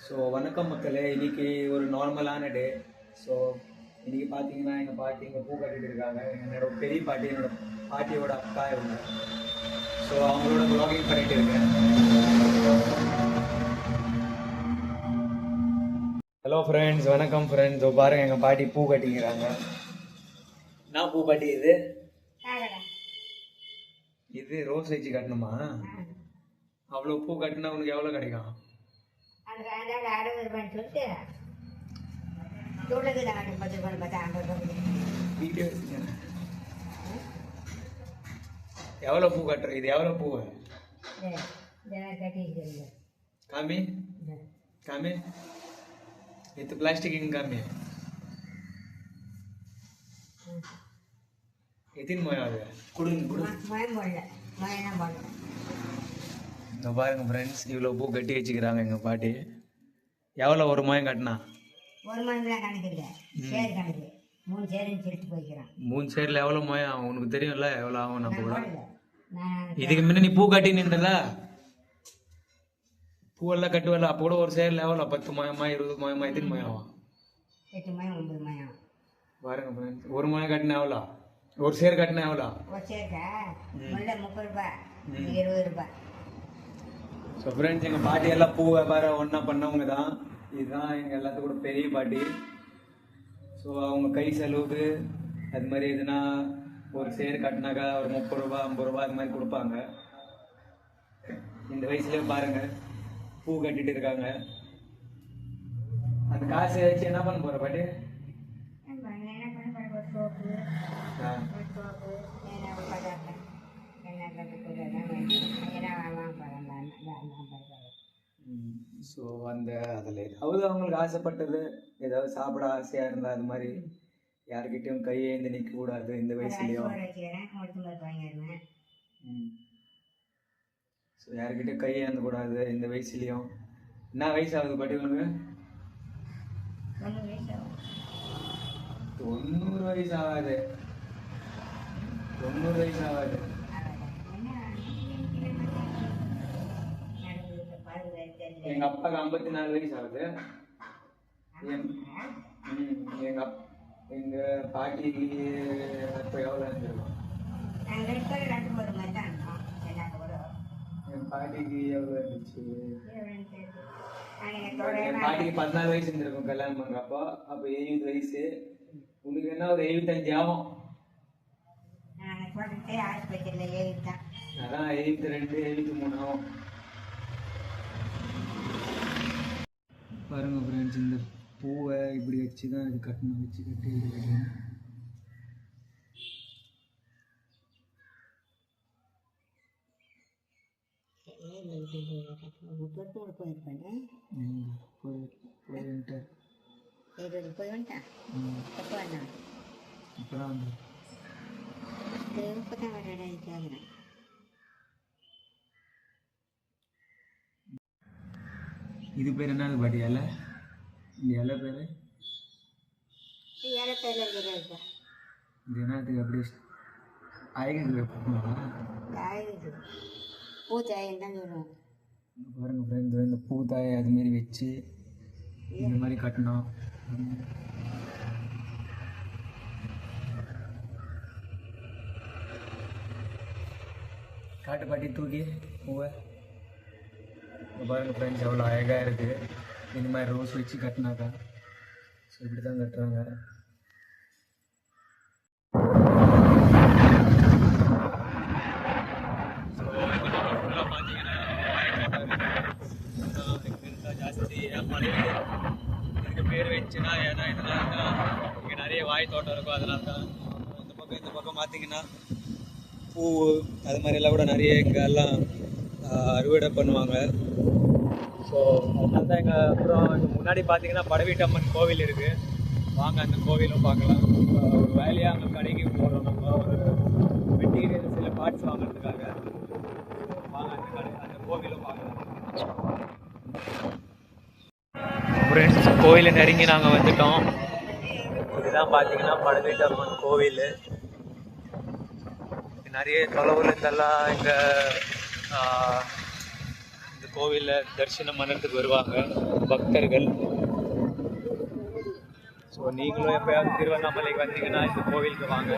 So வணக்கம் மக்களே, இன்றைக்கி ஒரு நார்மலான டே. ஸோ இன்றைக்கி பார்த்தீங்கன்னா எங்கள் பாட்டி இங்கே பூ கட்டிட்டு இருக்காங்க. என்னோட பெரிய பாட்டி, என்னோட பாட்டியோட அக்கா இவங்க. ஸோ அவங்களோட வ்ளாகிங் பண்ணிட்டு இருக்கேன். ஹலோ ஃப்ரெண்ட்ஸ், வணக்கம் ஃப்ரெண்ட்ஸ். பாருங்கள் எங்கள் பாட்டி பூ கட்டிக்கிறாங்க. நான் பூ கட்டி இது ரோஸ் வச்சு கட்டணுமா? அவ்வளோ பூ கட்டினா உனக்கு எவ்வளோ கிடைக்கும்? எவ்வளோ பூ கட்டுற? இது எவ்வளோ பூ? காமி காமி இது பிளாஸ்டிக் காமி எத்தின் மொயம் கொடுங்க. இங்கே பாருங்க ஃப்ரெண்ட்ஸ், இவ்வளோ பூ கட்டி வச்சுக்கிறாங்க எங்கள் பாட்டி. எவ்வளோ ஒரு மொயம் கட்டினா? ஒரு மணிலாம் கணக்கு இல்லை, சேர் கணக்கு. 3 சேருன்னு சொல்லிட்டு போய்க்கிறான். 3 சேரில் எவ்வளோ மொயம் ஆகும் உனக்கு தெரியும்ல? எவ்வளோ ஆகும்? நம்ம கூட இதுக்கு முன்ன நீ பூ கட்டி நின்றல, பூவெல்லாம் கட்டுவல, அப்போ கூட ஒரு சேரில் எவ்வளோ 10 மொயமா 20 மொயமா எத்தனை மொயம் ஆகும்? 8 மொயம் 9 மொயம் பாருங்க ஃப்ரெண்ட்ஸ், ஒரு மொயம் கட்டினா எவ்வளோ? ஒரு சேர் கட்டினா எவ்வளோ? ஒரு சேருக்கா முல்லை 30 ரூபாய், 20 ரூபாய். ஸோ ஃப்ரெண்ட்ஸ், எங்கள் பாட்டி எல்லாம் பூ வியாபாரம் ஒன்றா பண்ணவங்க தான். இதுதான் எங்கள் எல்லாத்துக்கூட பெரிய பாட்டி. ஸோ அவங்க கை செலவுக்கு அது மாதிரி எதுனா ஒரு சேர் கட்டினாக்கா ஒரு 30 ரூபா 50 ரூபா அது மாதிரி கொடுப்பாங்க. இந்த வயசுலேயே பாருங்கள் பூ கட்டிட்டு இருக்காங்க. அந்த காசை வச்சு என்ன பண்ண போகிற பாட்டி? ஸோ அந்த அதில் ஏதாவது அவங்களுக்கு ஆசைப்பட்டது, ஏதாவது சாப்பிட ஆசையாக இருந்தால் அது மாதிரி யாருக்கிட்டையும் கையேந்து நிற்கக்கூடாது இந்த வயசுலேயும். ஸோ யாருக்கிட்டையும் கையேந்த கூடாது இந்த வயசுலேயும். என்ன வயசு ஆகுது பாட்டி உங்களுக்கு? 90 வயசு ஆகாது. 90 வயசு ஆகாது. எங்கள் அப்பாவுக்கு 54 வயசு ஆகுது. எங்கள் பாட்டிக்கு இப்போ எவ்வளோ இருந்திருக்கும்? என் பாட்டிக்கு எவ்வளோ இருந்துச்சு? என் பாட்டிக்கு 14 வயசு இருந்திருக்கும் கல்யாணம் பண்ணுறப்போ. அப்போ 70 வயசு. உனக்கு என்ன ஒரு 75 ஆகும்? அதான் 72 73 ஆகும். பாருங்க ஃப்ரெண்ட்ஸ், இந்த பூவை இப்படி வச்சு தான் இது கட்டணும். வச்சு கட்டி இது கட்டணும். இது பேர் என்னது பாட்டி? இலை? இந்த இலை பேர் இது என்னத்துக்கு? அப்படி ஆயுதத்துக்கு வைப்பாங்களா? பூத்தாயம் தான் சொல்லுவோம். பாருங்க ஃப்ரெண்ட்ஸ், இந்த பூத்தாயை அதுமாரி வச்சு இந்த மாதிரி கட்டணும். காட்டு பாட்டி தூக்கி பூவை. பாருங்க ஃப்ரெண்ட்ஸ், எவ்வளோ அழகாக இருக்குது. இந்த மாதிரி ரோஸ் வச்சு கட்டினாக்கா. ஸோ இப்படி தான் கட்டுறாங்க. ஜாஸ்தி இதுக்கு பேர் வச்சுன்னா ஏன்னா இதெல்லாம் இங்கே நிறைய வாய் தோட்டம் இருக்கும். அதனால தான் இந்த பக்கம் பார்த்தீங்கன்னா பூ அது மாதிரிலாம் கூட நிறைய இங்கே எல்லாம் அறுவடை பண்ணுவாங்க. ஸோ அதனால தான் எங்கள் அப்புறம் இங்கே முன்னாடி பார்த்தீங்கன்னா படவீட்டம்மன் கோவில் இருக்குது. வாங்க அந்த கோவிலும் பார்க்கலாம். ஒரு வேலையாக அங்கே கடைக்கு போகிறோம். நம்ம ஒரு மெட்டீரியல் சில பார்ட்ஸ் வாங்குறதுக்காக. வாங்க அந்த கோவிலும் பார்க்கலாம். ஃப்ரெண்ட்ஸ், கோவிலை நெருங்கி நாங்கள் வந்துட்டோம். இதுதான் பார்த்தீங்கன்னா படவீட்டம்மன் கோவில். நிறைய தொலைவில் இருந்தெல்லாம் இந்த கோவிலில் தரிசனம் பண்ணுறதுக்கு வருவாங்க பக்தர்கள். ஸோ நீங்களும் எப்போயாவது திருவண்ணாமலைக்கு வந்தீங்கன்னா இந்த கோவிலுக்கு வாங்க.